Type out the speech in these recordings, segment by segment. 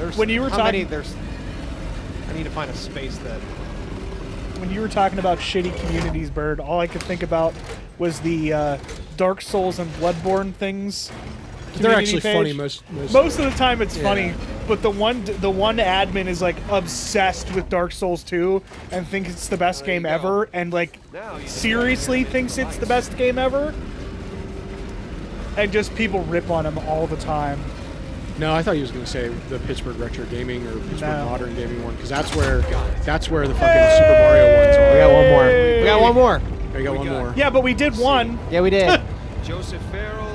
there's when you were talking, I need to find a space that. When you were talking about shitty communities, Bird, all I could think about was the Dark Souls and Bloodborne things. They're actually page. funny Most of the time it's funny, but the one admin is like obsessed with Dark Souls 2 and thinks it's the best game ever, and like seriously thinks it's the best game ever, and just people rip on him all the time. No, I thought he was going to say the Pittsburgh Retro Gaming or Pittsburgh Modern Gaming one, because that's where the fucking Super Mario ones are. We got one more. We got one more. We got one more. Yeah, but we did one. Yeah, we did. Joseph Farrell.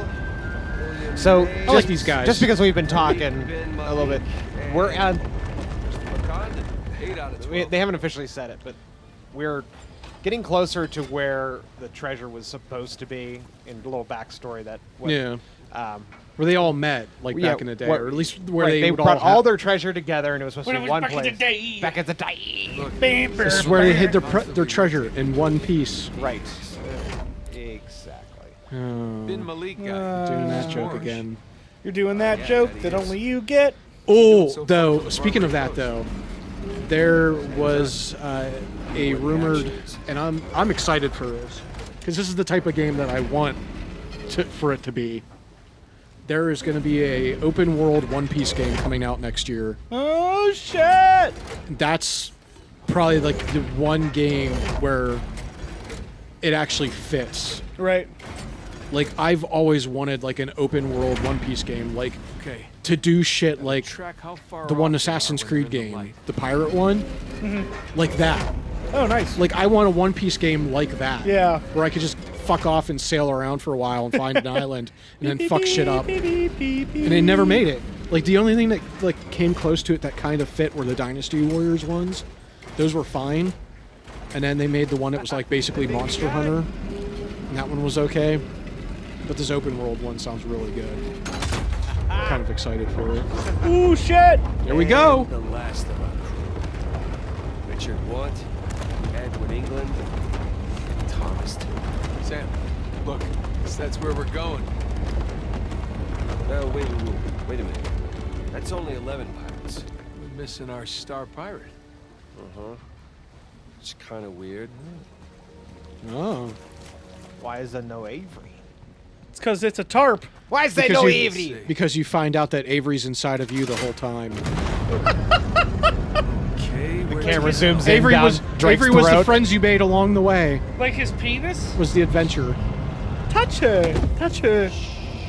So, I like these guys. Just because we've been talking a little bit, we're on. They haven't officially said it, but we're getting closer to where the treasure was supposed to be. In a little backstory that. Where they all met, like back in the day, or at least where they would brought all their treasure together, and it was supposed to be one back place. in the day. Back in the day. This is where they hid their treasure in one piece. Right. Exactly. Bin Malik Doing that joke again. You're doing that joke that only you get. Oh, though, speaking of that, though, there was a rumored, and I'm excited for this, because this is the type of game that I want for it to be. There is going to be a open world One Piece game coming out next year. Oh shit! That's probably like the one game where it actually fits. Right. Like, I've always wanted like an open world One Piece game, like to do shit like the one Assassin's Creed game, the pirate one, like that. Oh, nice. Like, I want a One Piece game like that. Yeah. Where I could just fuck off and sail around for a while and find an island and then fuck shit up. And they never made it. Like, the only thing that like came close to it that kind of fit were the Dynasty Warriors ones. Those were fine. And then they made the one that was like basically Monster Hunter. And that one was okay. But this open world one sounds really good. I'm kind of excited for it. Ooh, shit! There we go! The last of our crew. Richard Watt, Edward England, Thomas. Sam, look, that's where we're going. Oh, wait a minute. That's only 11 pirates. We're missing our star pirate. Uh-huh. It's kind of weird. Oh. Why is there no Avery? It's because it's a tarp. Why is there no Avery? Because you find out that Avery's inside of you the whole time. Okay, The camera zooms in Avery down was Drake's Avery was the throat. friends you made along the way. Like his penis? Was the adventure. Touch her. Touch her.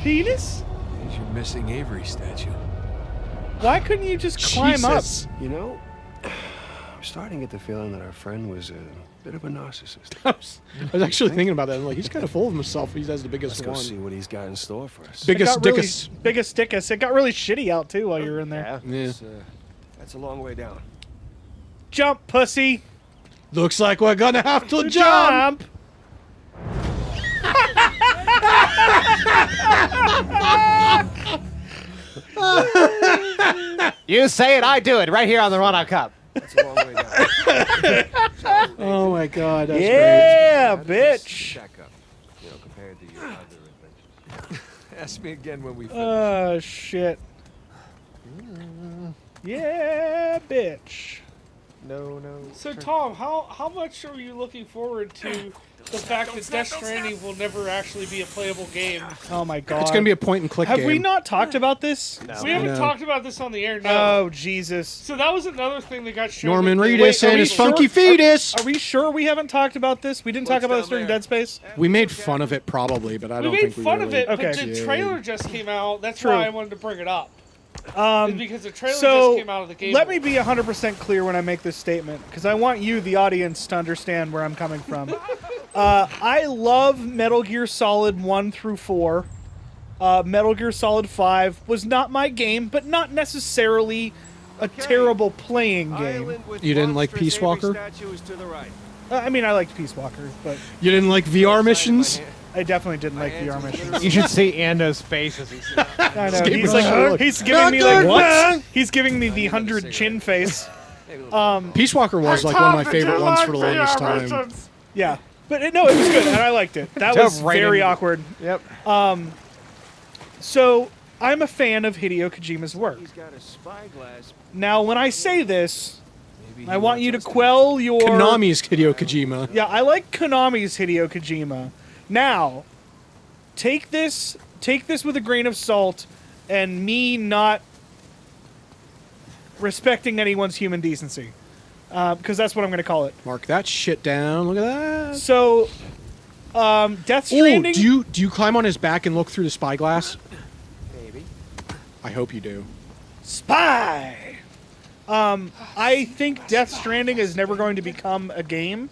Penis? Here's your missing Avery statue. Why couldn't you just climb Jesus. You know, I'm starting to get the feeling that our friend was a bit of a narcissist. I was actually thinking about that. I'm like, he's kind of full of himself. He has the biggest Let's go one. see what he's got in store for us. Biggest It got dickus. biggest dickus. It got really shitty out too while you were in there. Yeah. Yeah. That's a long way down. Jump, pussy. Looks like we're gonna have to jump. You say it, I do it. Right here on the Run-Out Cup. That's a long way down. Oh my god, that's Yeah, How does this bitch. stack up, you know, compared to your other adventures? Ask me again when we finish. Oh, shit. Yeah, bitch. No. So Tom, how much are you looking forward to the fact that Death Stranding will never actually be a playable game? Oh my god. It's gonna be a point and click Have game. we not talked about this? No. We haven't No. talked about this on the air. No. Oh, Jesus. So that was another thing that got shown. Norman that- Reedus Wait, are and we his sure? funky fetus. Are we sure we haven't talked about this? We didn't talk about this during Dead Space? We made fun of it probably, but I We don't made think we fun really of it, Okay. but the did. trailer just came out. That's True. why I wanted to bring it up. Is because the trailer So, just came out of the game. let me be 100% clear when I make this statement, because I want you, the audience, to understand where I'm coming from. I love Metal Gear Solid 1 through 4. Metal Gear Solid 5 was not my game, but not necessarily a terrible playing game. You didn't like Peace Walker? I mean, I liked Peace Walker, but You didn't like VR missions? I definitely didn't like VR missions. You should see Ando's face as he's. I know. gave He's me like, a- he's giving me like What? He's giving me the 100 chin face. Peace Walker was like one of my favorite ones for the longest time. Yeah, but no, it was good, and I liked it. That was Jump right very in. awkward. Yep. So I'm a fan of Hideo Kojima's work. He's got a spyglass. Now, when I say this, Maybe I he want wants you to us quell your... Konami's Hideo Kojima. Yeah, I like Konami's Hideo Kojima. Now, take this with a grain of salt, and me not respecting anyone's human decency, because that's what I'm going to call it. Mark that shit down. Look at that. So, Death Ooh, Stranding. do you climb on his back and look through the spyglass? Maybe. I hope you do. Spy. I think Death Stranding is never going to become a game.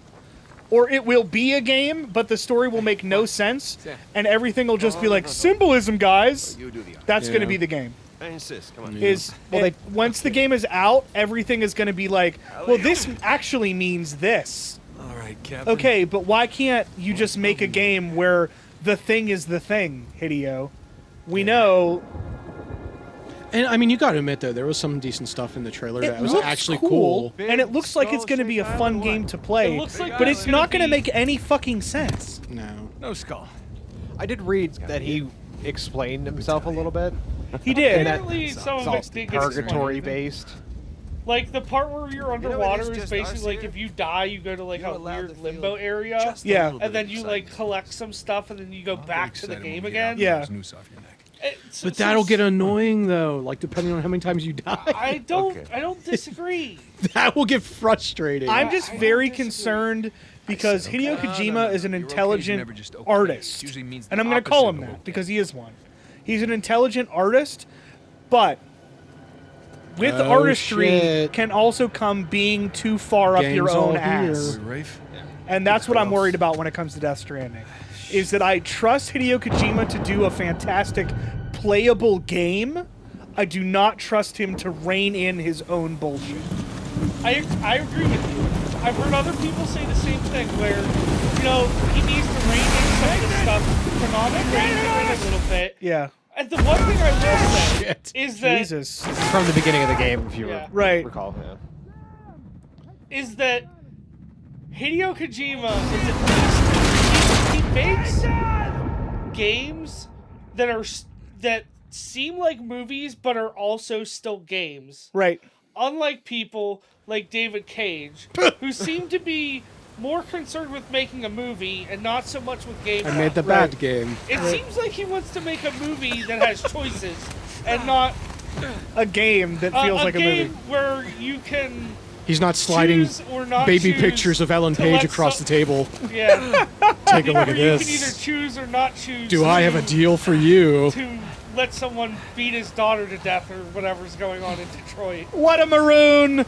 Or it will be a game, but the story will make no sense, and everything will just be like, symbolism, guys. You do the honor. That's going to Yeah. be the game. I insist. Come on. Yeah. Once the game is out, everything is going to be like, well, this actually means this. All right, Captain. Okay, but why can't you just make a game where the thing is the thing, Hideo? We know... And I mean, you got to admit though, there was some decent stuff in the trailer It that was looks actually cool, cool. and it looks like it's going to be a fun game to play, It looks like but there's it's gonna not going to be- make any fucking sense. No. No skull. I did read that he explained himself a little bit. He did. And that Apparently, it's some of all it did get explained. purgatory based. Like the part where you're know, it underwater is is just basically us like here. if you die, you go to like You're a allowed weird to feel limbo area, just a Yeah. little bit and then of you excitement. like collect some stuff, and then you go back to the game again. Yeah. Noose off your neck. But that'll get annoying though, like depending on how many times you die. I don't. Okay. I don't disagree. That will get frustrating. I'm I just don't very disagree. concerned because Hideo Kojima is an You're okay, intelligent you're never just okay. artist. Usually means And the I'm going to call him opposite of that okay. because he is one. He's an intelligent artist, but with Oh, artistry shit. can also come being too far up your Gang's all own ass. here. Rafe? And that's what I'm worried about when it comes to Death Stranding. Is that I trust Hideo Kojima to do a fantastic playable game. I do not trust him to rein in his own bullshit. I agree with you. I've heard other people say the same thing where, you know, he needs to rein in some of the stuff. Konami reined it in a little bit. Yeah. And the one thing I will say Shit. is that Jesus. This is from the beginning of the game, if you Yeah. Right. recall. Yeah. is that Hideo Kojima is at least he makes games that are that seem like movies but are also still games. Right. Unlike people like David Cage, who seem to be more concerned with making a movie and not so much with gameplay. I made the Right. bad game. It seems like he wants to make a movie that has choices and not A game that feels like a game movie. where you can He's not sliding choose or not baby choose pictures of Ellen to Page let across the some- table. Yeah. Take a look Where at you can either this. choose or not choose. Do I have a deal for you? to let someone beat his daughter to death or whatever's going on in Detroit? What a maroon!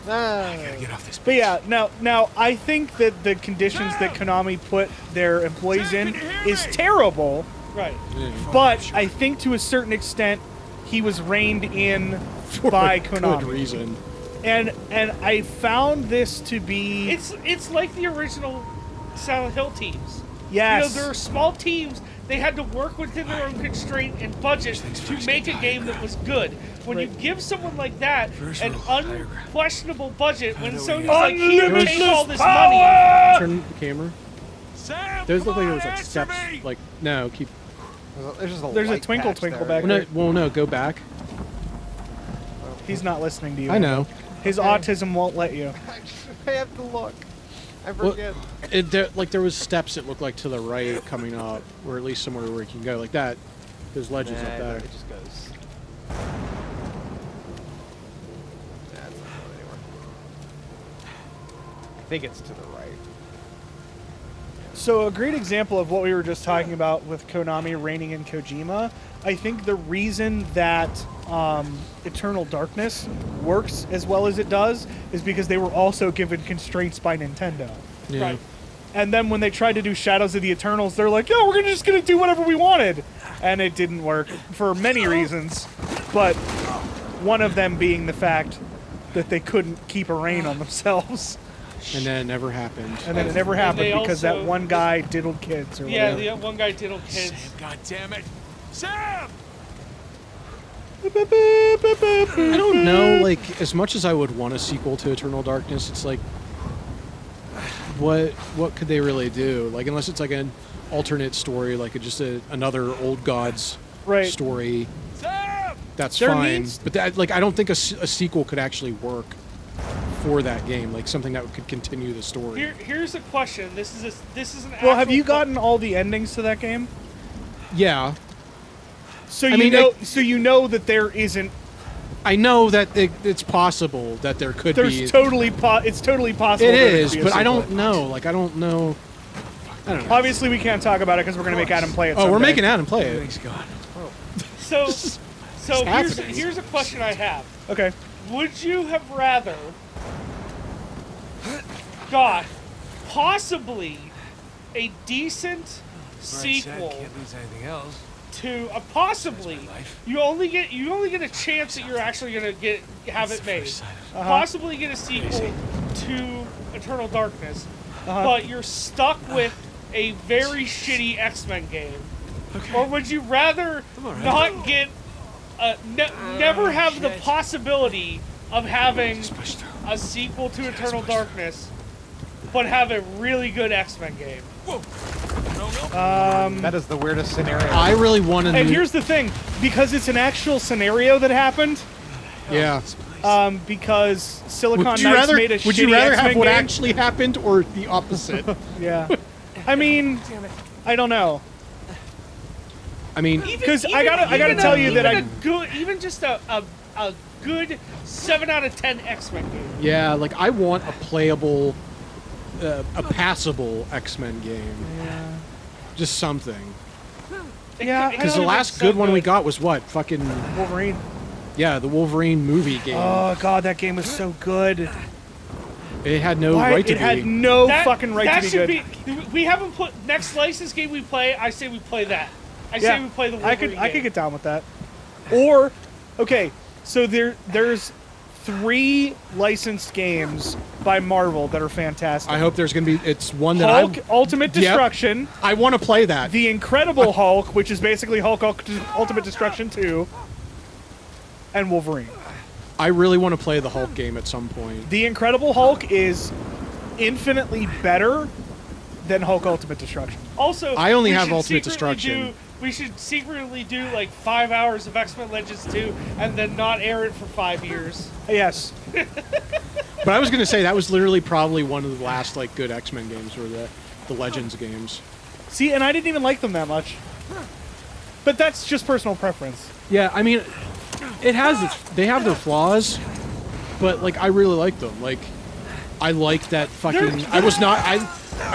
Get off this. But yeah, now I think that the conditions that Konami put their employees in is terrible, Right. but I think to a certain extent he was reined in by Good Konami. reason. And I found this to be It's like the original Silent Hill teams. yes. You know, there are small teams. They had to work within their own constraint and budget to make a game that was good. When you Right. give someone like that First an rule, diagram. unquestionable budget, when know Sony's we like, here, Unlimitless take all this power! money. Turn the camera. Sam, Those look like there was like steps. Like no, keep. There's just a, There's a light twinkle patch twinkle there. back Well, no, well, no, go back. He's not listening to you. I know. His autism won't let you. I have to look. I Well, forget. there was steps that looked like to the right coming up, or at least somewhere where you can go like that. There's ledges up there. It just goes. That's not going anywhere. I think it's to the right. So a great example of what we were just talking about with Konami reining in Kojima, I think the reason that Eternal Darkness works as well as it does is because they were also given constraints by Nintendo. Yeah. Right. And then when they tried to do Shadows of the Eternals, they're like, "Yeah, we're just gonna do whatever we wanted," and it didn't work for many reasons, but one of them being the fact that they couldn't keep a rein on themselves, And then it never happened. and then it never And happened they because also- that one guy diddled kids or Yeah, whatever. the one guy diddled kids. God damn it, Sam! I don't know, like, as much as I would want a sequel to Eternal Darkness, it's like, what could they really do? Like, unless it's like an alternate story, like just another Old Gods Right. story. Sam! that's There fine. needs- But that, like, I don't think a sequel could actually work for that game. Like something that could continue the story. Here's a question. This is an. Well, have actual you gotten all the endings to that game? Yeah, So I you mean, know, so you know that there isn't. I know that it's possible that there could There's be. it's totally possible. It there is, could be a but I sequel. don't know. Like I don't know. I don't know. Obviously, we can't talk about it because we're gonna make Adam play it. Oh, we're someday. making Adam play it. Everything's gone. So happening. here's a question I have. Okay. Would you have rather got possibly a decent sequel Can't lose anything else. to a possibly That's my life. you only get a chance that you're actually gonna have it made. First sign of- Possibly get a sequel to Eternal Darkness, Uh-huh. but you're stuck with a very shitty X-Men game. Okay. Or would you rather all right. not get never have the shit. possibility of having Just push through. a sequel to Eternal Darkness, but have a really good X-Men game? Whoa. No. That is the weirdest scenario. I really want to. And here's the thing, because it's an actual scenario that happened. yeah. Because Silicon Would you Knights rather? made a Would you shitty rather X-Men have what game. actually happened or the opposite? Yeah. I mean, I don't know. I mean, Because I gotta tell you that even just a good 7 out of 10 X-Men game. yeah, like I want a playable, a passable X-Men game. Yeah. Just something. Yeah, It Because the could've last been so good one we got was what? Fucking Wolverine. yeah, the Wolverine movie game. Oh god, that game was so good. It had no Why- right to it had be. no That- fucking right that to be should good. We haven't put next licensed game we play. I say we play that. I say we play the Wolverine I could game. get down with that. Or, okay, so there's 3 licensed games by Marvel that are fantastic. I hope there's gonna be. It's one that Hulk, Ultimate Yep. Destruction, I want to play that. The Incredible Hulk, which is basically Hulk Ultimate Destruction 2, and Wolverine. I really want to play the Hulk game at some point. The Incredible Hulk is infinitely better than Hulk Ultimate Destruction. Also, I only we have should Ultimate secretly Destruction. We should secretly do like 5 hours of X-Men Legends 2 and then not air it for 5 years. Yes. But I was gonna say that was literally probably one of the last like good X-Men games, were the Legends games. See, and I didn't even like them that much. But that's just personal preference. Yeah, I mean, it has its. They have their flaws, but like I really like them. Like, I like that fucking. I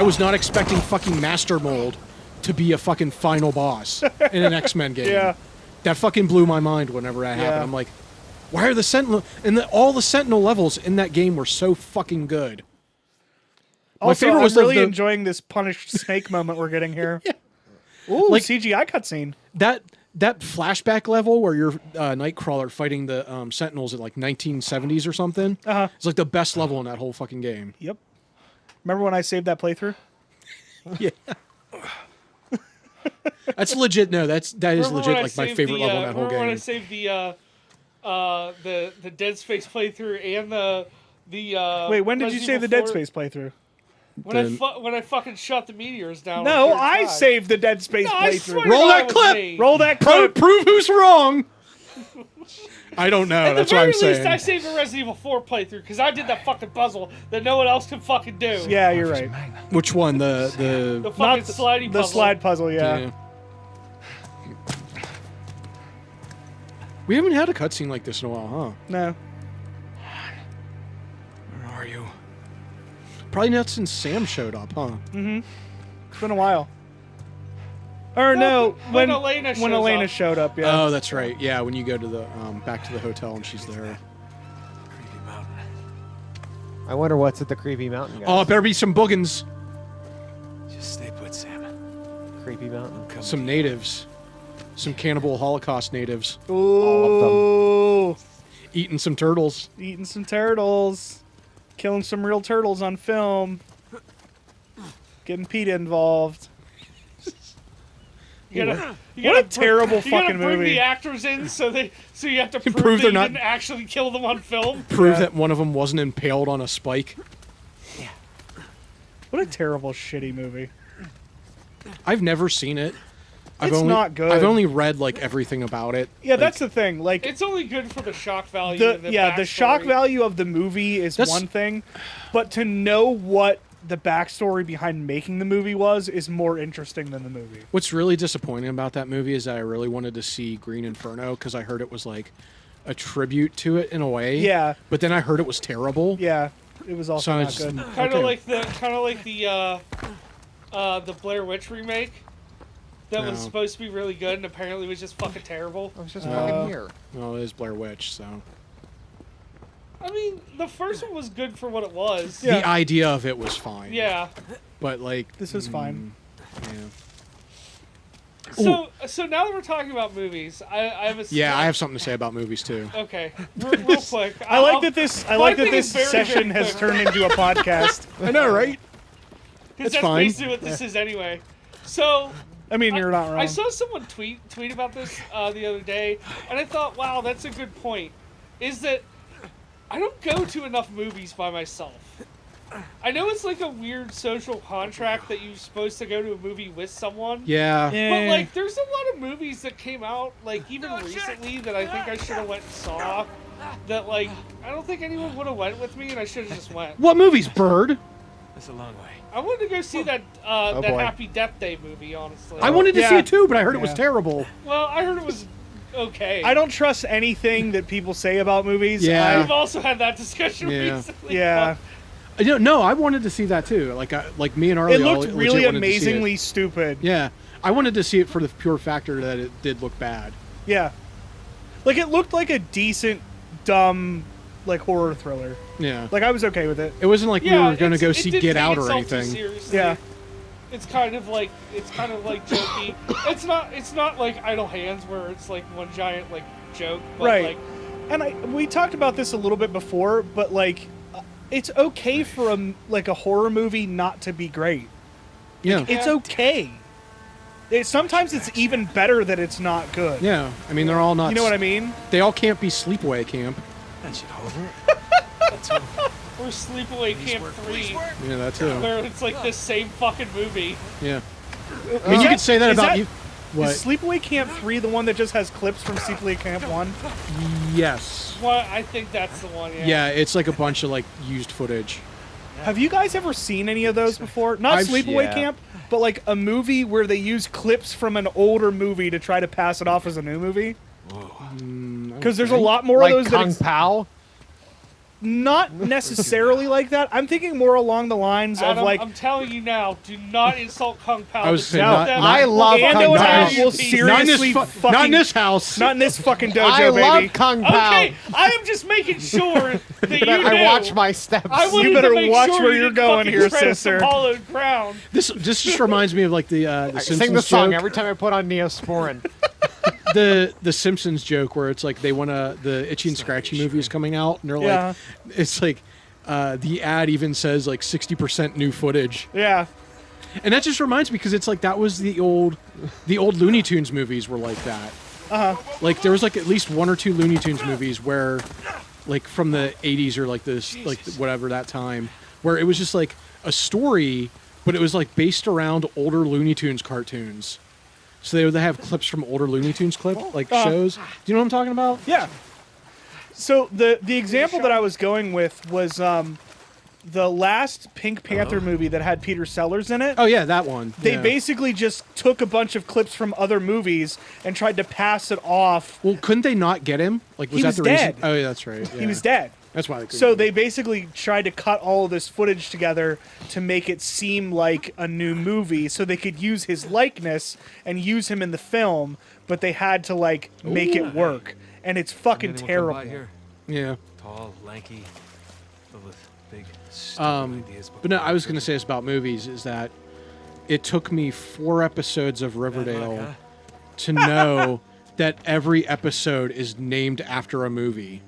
was not expecting fucking Master Mold to be a fucking final boss in an X-Men game. Yeah. That fucking blew my mind whenever that happened. Yeah. I'm like, why are the Sentinel and all the Sentinel levels in that game were so fucking good. Also, favorite I'm was the- really the- enjoying this punished snake moment we're getting here. Ooh, Like- CGI cutscene. That flashback level where you're Nightcrawler fighting the Sentinels in like 1970s or something. Uh-huh. It's like the best level in that whole fucking game. Yep. Remember when I saved that playthrough? Yeah. That's legit. No, that is Remember legit. when I Like my saved favorite the, level in that whole remember when I game. saved the Dead Space playthrough and the Wait, when did you Resident save the Evil Dead 4? Space playthrough? When I fucking shot the meteors down. No, on the third I time. saved the Dead Space No, I playthrough. swear to Roll God that it was clip! me. Roll that clip. Prove who's wrong. I don't know. At That's the what very I'm least, saying. I saved the Resident Evil 4 playthrough because I did that fucking puzzle that no one else can fucking do. Yeah, you're right. Which one? The The fucking Not sliding the puzzle. slide puzzle, yeah. yeah. We haven't had a cutscene like this in a while, huh? No. Where are you? Probably not since Sam showed up, huh? It's been a while. Or no, when Elena when shows Elena up. showed up, yeah. Oh, that's right. Yeah, when you go to the back to the hotel and she's there. Creepy mountain. I wonder what's at the creepy mountain, guys. Oh, it better be some boogans. Just stay put, Sam. Creepy mountain. Come Some natives. Some cannibal Holocaust natives Ooh, eating some turtles. eating some turtles, killing some real turtles on film, getting PETA involved. You gotta, What you a gotta terrible you gotta fucking bring movie. the actors in so you have to Prove prove, that they're you not- didn't actually kill them on film. Prove Yeah. that one of them wasn't impaled on a spike. What a terrible, shitty movie. I've never seen it. It's not good. I've only read like everything about it. Yeah, Like, that's the thing. Like It's only good for the shock value. the and the the shock backstory. value of the movie is That's- one thing, but to know what the backstory behind making the movie is more interesting than the movie. What's really disappointing about that movie is that I really wanted to see Green Inferno because I heard it was like a tribute to it in a way. Yeah. But then I heard it was terrible. Yeah, it was also So not it's good. Kind of okay. like the Blair Witch remake that was No. supposed to be really good and apparently was just fucking terrible. I was just fucking here. Well, it is Blair Witch, so I mean, the first one was good for what it was. Yeah. the idea of it was fine. Yeah. But like, This is fine. yeah. So now that we're talking about movies, I have a Yeah, I have something to say about movies too. Okay, real quick. I like that this thing is very, session very has quick. turned into a podcast. I know, right? Because That's that's fine. basically what this is anyway. So I mean, you're not wrong. I saw someone tweet about this the other day, and I thought, wow, that's a good point. Is that I don't go to enough movies by myself. I know it's like a weird social contract that you're supposed to go to a movie with someone. Yeah. But like, there's a lot of movies that came out like even recently that I think I should have went and saw. That like I don't think anyone would have went with me, and I should have just went. What movies, Bird? That's a long way. I wanted to go see that that boy. Happy Death Day movie. Honestly, I wanted to see Yeah. it too, but I heard it was Yeah. terrible. Well, I heard it was okay. I don't trust anything that people say about movies. Yeah. We've also had that discussion Yeah. recently. Yeah. No, I wanted to see that too. Like me and Arlie. It all looked legit really wanted to see it. amazingly stupid. Yeah, I wanted to see it for the pure factor that it did look bad. Yeah. Like, it looked like a decent, dumb, like, horror thriller. Yeah. Like, I was okay with it. It wasn't like Yeah, we were going to it's- go it see didn't Get take Out or itself too anything. seriously. Yeah. It's kind of like jokey. It's not like Idle Hands where it's like one giant like joke. But Right. Like, And we talked about this a little bit before, but, like, it's okay for a horror movie not to be great. Yeah. It's okay. Sometimes it's even better that it's not good. Yeah. I mean, they're all not. You know what I mean? They all can't be sleepaway camp. That should hold it. That's all. or Sleepaway Camp 3, Yeah, that too. where it's like the same fucking movie. Yeah. I mean, you could say that is about that- you. What? Is Sleepaway Camp 3 the one that just has clips from Sleepaway Camp 1? Yes. Well, I think that's the one. Yeah. Yeah, it's like a bunch of like used footage. Have you guys ever seen any of those before? Not Sleepaway yeah. Camp, but like a movie where they use clips from an older movie to try to pass it off as a new movie? Because there's a lot more Like of those Kung that Pao. not necessarily like that. I'm thinking more along the lines Adam, of like I'm telling you now, do not insult Kung Pao. I was because saying some of not- them I will love fucking Kung Ando and Pao. I tear you will to pieces. seriously not fucking in this house. not in this fucking dojo, I baby. love Kung Pao. Okay, I am just making sure that you But I knew. watch my steps. I wanted You better to make watch sure where you you're didn't going fucking here, tread some sister. Hollowed ground. This just reminds me of like the I Simpsons sing the song joke. every time I put on Neosporin. the Simpsons joke where it's like they want to the Itchy and Scratchy movie is coming out and they're Yeah. like it's like the ad even says like 60% new footage, Yeah. and that just reminds me because it's like that was the old Looney Tunes movies were like that. Like there was like at least one or two Looney Tunes movies where like from the 80s or like this like whatever that time where it was just like a story but it was like based around older Looney Tunes cartoons. So they would have clips from older Looney Tunes shows. Do you know what I'm talking about? Yeah. So the example that I was going with was the last Pink Panther movie that had Peter Sellers in it. Oh yeah, that one. They Yeah. basically just took a bunch of clips from other movies and tried to pass it off. Well, couldn't they not get him? Like, was He that was the dead. reason? Oh, yeah, that's right. He was dead. That's why. They couldn't So get they him. basically tried to cut all of this footage together to make it seem like a new movie so they could use his likeness and use him in the film, but they had to like make it work. And it's fucking Anyone come terrible. by here? Yeah. Tall, lanky, filled with big, stupid ideas. But no, I was gonna say this about movies is that it took me 4 episodes of Riverdale huh? to know that every episode is named after a movie.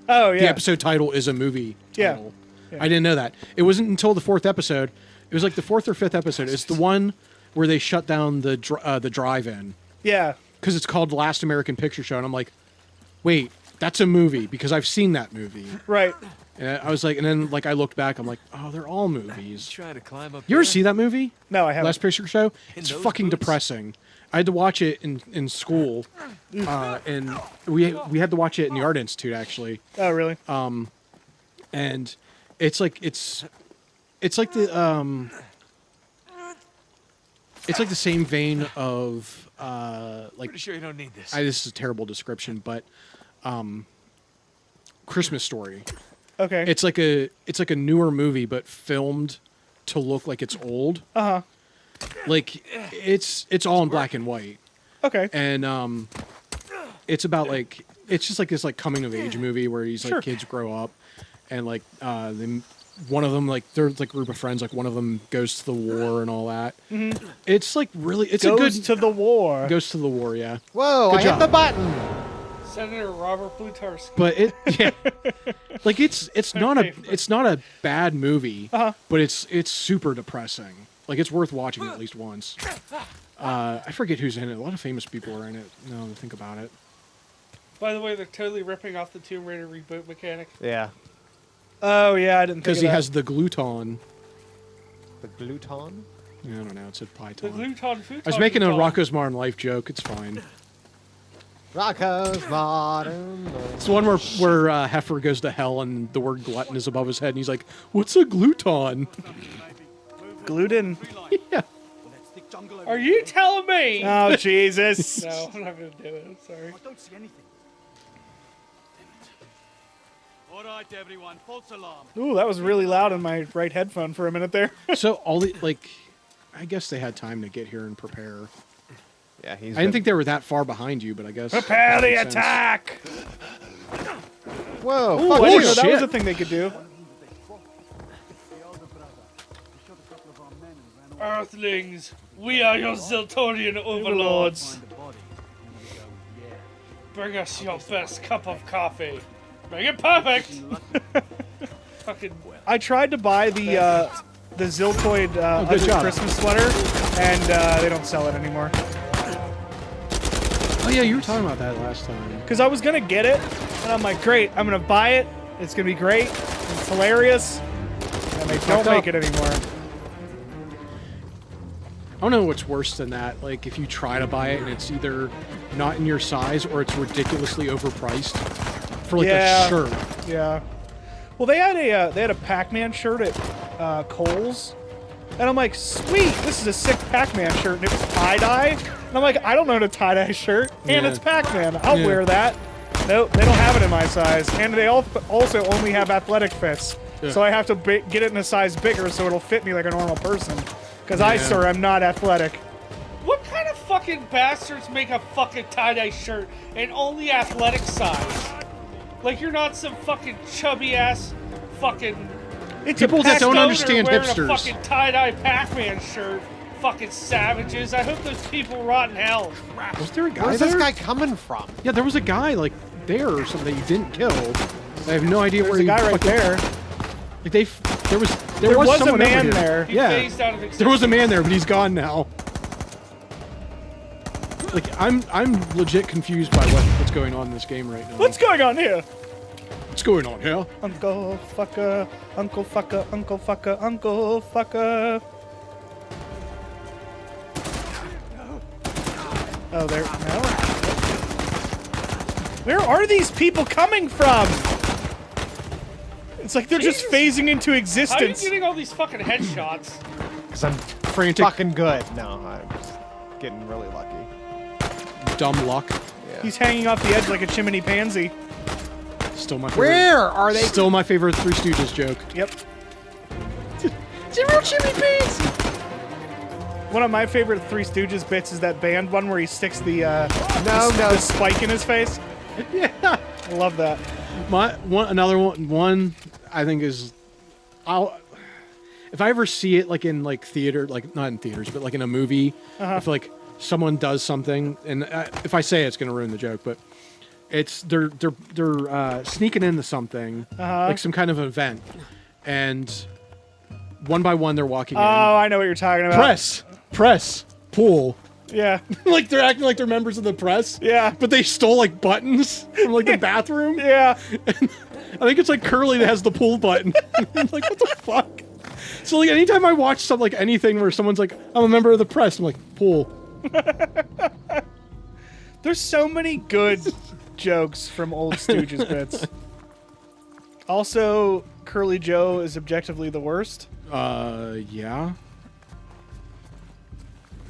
Oh yeah. The episode title is a movie Yeah. title. I didn't know that. It wasn't until the 4th episode. It was like the 4th or 5th episode. It's the one where they shut down the drive-in Yeah. because it's called Last American Picture Show, and I'm like, wait, that's a movie because I've seen that movie. Right. And I was like, and then like I looked back, I'm like, oh, they're all movies. Trying to climb up. You ever here? see that movie? No, I haven't. Last Picture Show? It's those fucking boots? depressing. I had to watch it in school, and we had to watch it in the Art Institute actually, Oh, really? and it's like the it's like the same vein of like Pretty sure you don't need this. this is a terrible description, but Christmas Story. Okay. It's like a newer movie, but filmed to look like it's old. Uh-huh. Like it's all in black and white, Okay. and it's about like it's just like this like coming of age movie where these like Sure. kids grow up, and like one of them like they're like a group of friends, like one of them goes to the war and all that. Mm-hmm. It's like really it's a Goes good to the war. goes to the war, yeah. Whoa! Good I job. hit the button. Senator Robert Plutarski. But it, yeah, like it's not Okay. a bad movie, Uh-huh. but it's super depressing. Like it's worth watching at least once. I forget who's in it. A lot of famous people are in it. Now that I think about it. By the way, they're totally ripping off the Tomb Raider reboot mechanic. Yeah. Oh, yeah, I didn't think Because of he that. has the gluton. The gluton. I don't know. It said The python. gluton futon. I was making a Rocco's Modern Life joke. It's fine. Rocco's Modern. It's the one where Heifer goes to hell and the word glutton is above his head and he's like, "What's a gluton?" Gluten. Yeah. Are you telling me? Oh, Jesus. No, I'm not gonna do it. I'm sorry. Don't see anything. All right, everyone, false alarm. Ooh, that was really loud in my right headphone for a minute there. So all the like, I guess they had time to get here and prepare. Yeah, he's. I didn't think they were that far behind you, but I guess. Prepare the makes sense. attack! Whoa! Ooh, fuck I you. didn't know that shit. was a thing they could do. Earthlings, we are your Ziltonian overlords. Bring us your best cup of coffee. Make it perfect. Fucking. I tried to buy the Ziltoid good Ugly job. Christmas sweater, and they don't sell it anymore. Oh yeah, you were talking about that last time. Because I was going to get it, and I'm like, great, I'm going to buy it. It's going to be great. It's hilarious. And they don't fucked make up. it anymore. I don't know what's worse than that. Like if you try to buy it and it's either not in your size or it's ridiculously overpriced for like Yeah. a shirt. Yeah. Well, they had a Pac-Man shirt at Kohl's, and I'm like, sweet, this is a sick Pac-Man shirt, and it was tie-dye. And I'm like, I don't own a tie-dye shirt, and Yeah. it's Pac-Man. I'll Yeah. wear that. Nope, they don't have it in my size, and they also only have athletic fits. Yeah. So I have to get it in a size bigger so it'll fit me like a normal person. Because I, Yeah. sir, am not athletic. What kind of fucking bastards make a fucking tie-dye shirt in only athletic size? Like you're not some fucking chubby ass fucking It's People a that don't stoner understand wearing hipsters. a fucking tie-dye Pac-Man shirt. Fucking savages. I hope those people rot in hell. Was there a guy Where's there? this guy coming from? Yeah, there was a guy like there or something that you didn't kill. I have no idea There's where a he guy right fucking- there. Like there There was a someone over man here. there. He Yeah, phased out of existence. there was a man there, but he's gone now. Like I'm legit confused by what's going on in this game right now. What's going on here? What's going on here? Uncle fucker, uncle fucker, uncle fucker, uncle fucker. Oh, there. No. Where are these people coming from? It's like they're just Jesus. phasing into How are you existence. getting all these fucking headshots? Because I'm Frantic, fucking good. No, I'm just getting really lucky. dumb luck. Yeah. He's hanging off the edge like a chimney pansy. Still my favorite. Where are they? Still my favorite Three Stooges joke. Yep. Zero chimney pants. One of my favorite Three Stooges bits is that band one where he sticks the No. spike in his face. Yeah. I love that. Another one I think is if I ever see it like in like theater, like not in theaters, but like in a movie, if like someone does something, and if I say it, it's gonna ruin the joke, but it's they're sneaking into something, like some kind of event, and one by one they're walking in. Oh, I know what you're talking about. Press, pull. Yeah. Like they're acting like they're members of the press. Yeah. But they stole like buttons from like the bathroom. Yeah. I think it's like Curly that has the pull button. I'm like, what the fuck? So like anytime I watch something like anything where someone's like, I'm a member of the press, I'm like, pull. There's so many good jokes from old Stooges bits. Also, Curly Joe is objectively the worst. Yeah.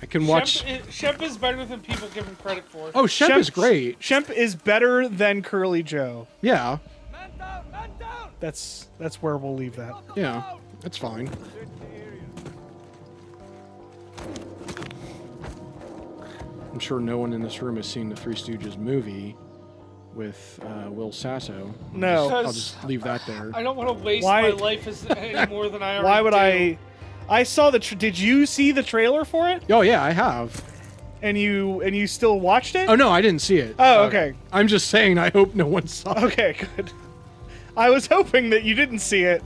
I can watch. Shemp is better than people give him credit for. Oh, Shemp is great. Shemp is better than Curly Joe. Yeah. Man down! Man down! That's where we'll leave that. Yeah. That's fine. I'm sure no one in this room has seen the Three Stooges movie with Will Sasso. No. I'll just leave that there. I don't want to waste Why- my life any more than I already Why would do. I saw the. Did you see the trailer for it? Oh yeah, I have. And you still watched it? Oh no, I didn't see it. Oh, okay. I'm just saying. I hope no one saw it. Okay, good. I was hoping that you didn't see it.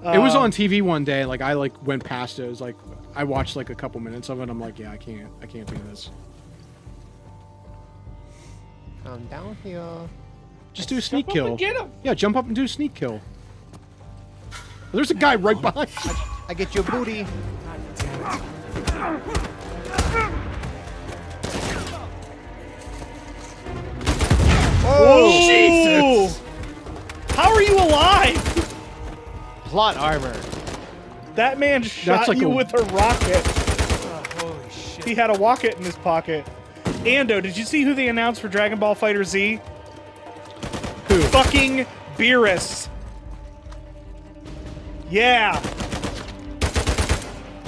It was on TV one day. Like I went past it. It was like I watched like a couple minutes of it. I'm like, yeah, I can't do this. I'm down here. Just do a sneak Jump up kill. and get him. Yeah, jump up and do a sneak kill. There's a guy right behind. I get your booty. Oh, Jesus! How are you alive? Plot armor. That man shot like you a- with a rocket. Holy shit. He had a rocket in his pocket. Ando, did you see who they announced for Dragon Ball Fighter Z? Who? Fucking Beerus. Yeah.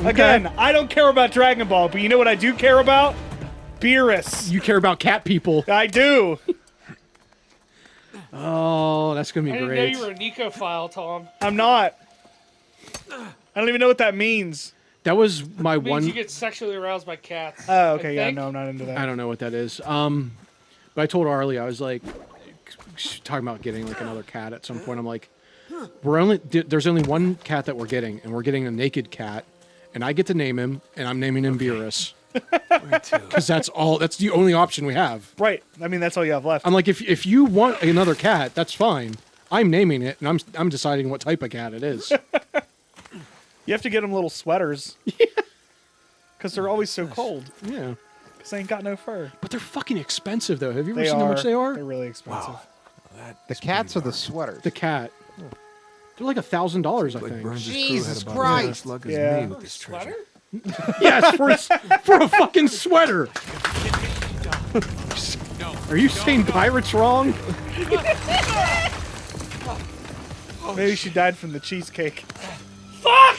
Again, I don't care about Dragon Ball, but you know what I do care about? Beerus. You care about cat people. I do. Oh, that's gonna be I didn't know great. you were a Nico-phile, Tom. I'm not. I don't even know what that means. That was my It means one. you get sexually aroused by cats. Oh, okay, I yeah, think. no, I'm not into that. I don't know what that is. But I told Arlie, I was like, talking about getting like another cat at some point. I'm like, there's only one cat that we're getting, and we're getting a naked cat, and I get to name him, and I'm naming him Beerus. Because that's the only option we have. Right. I mean, that's all you have left. I'm like, if you want another cat, that's fine. I'm naming it, and I'm deciding what type of cat it is. You have to get them little sweaters. Because they're always so cold. Yeah. Because they ain't got no fur. But they're fucking expensive, though. Have you ever They seen how much they are? They're really expensive. The cats or the sweaters? The cat. They're like $1,000, I think. Jesus Christ. Yeah. with this treasure. Sweater? Yes, for a fucking sweater. Are you saying pirates wrong? Maybe she died from the cheesecake. Fuck!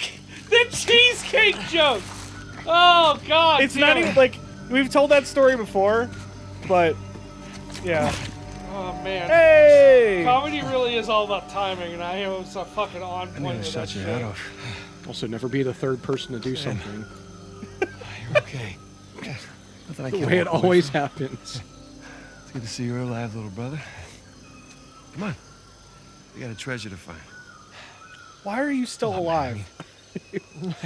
The cheesecake joke! Oh, God. It's damn not it. even like we've told that story before, but yeah. Oh, man. Hey! Comedy really is all about timing, and I am so fucking on point with that shit. Also, never be the third person to do something. You're okay. Nothing I The can't way it walk away always from. happens. It's good to see you're alive, little brother. Come on. We got a treasure to find. Why are you still alive?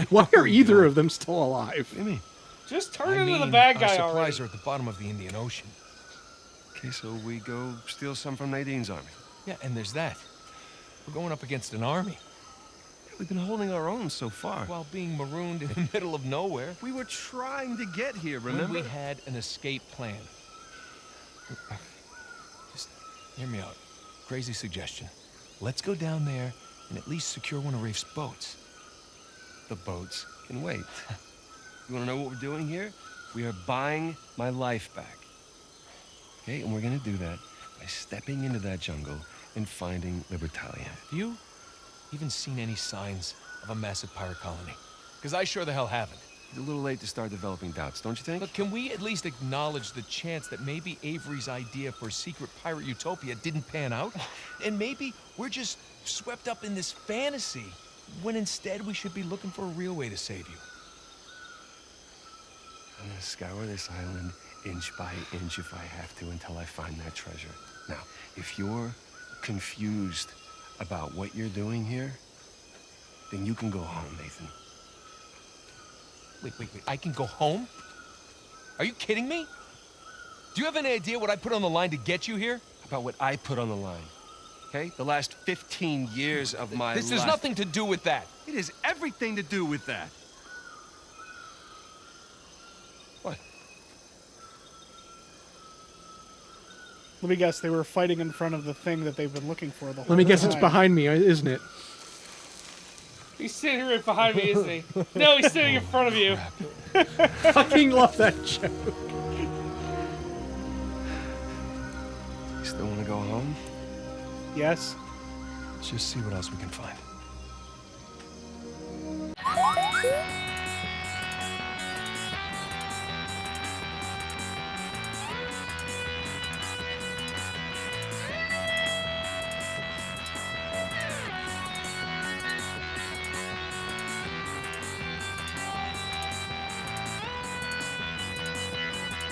Why are either of them still alive? What do you mean? Just turn into the bad guy Our already. supplies are at the bottom of the Indian Ocean. Okay, so we go steal some from Nadine's army. Yeah, and there's that. We're going up against an army We've been holding our own so far. while being marooned in the middle of nowhere. We were trying to get here, When remember? we had an escape plan. Just hear me out. Crazy suggestion. Let's go down there and at least secure one of Rafe's boats. The boats can wait. You want to know what we're doing here? We are buying my life back. Okay, and we're going to do that by stepping into that jungle and finding Libertalia. Have you even seen any signs of a massive pirate colony? Because I sure the hell haven't. It's a little late to start developing doubts, don't you think? But can we at least acknowledge the chance that maybe Avery's idea for a secret pirate utopia didn't pan out? And maybe we're just swept up in this fantasy, when instead we should be looking for a real way to save you. I'm going to scour this island inch by inch if I have to until I find that treasure. Now, if you're confused about what you're doing here, then you can go home, Nathan. Wait. I can go home? Are you kidding me? Do you have any idea what I put on the line to get you here? About what I put on the line, okay? The last 15 years of my life. This has nothing to do with that. It has everything to do with that. What? Let me guess, they were fighting in front of the thing that they've been looking for the whole Let me guess, it's time. behind me, isn't it? He's sitting right behind me, isn't he? No, he's sitting in front of you. Fucking love that joke. You still want to go home? Yes. Let's just see what else we can find.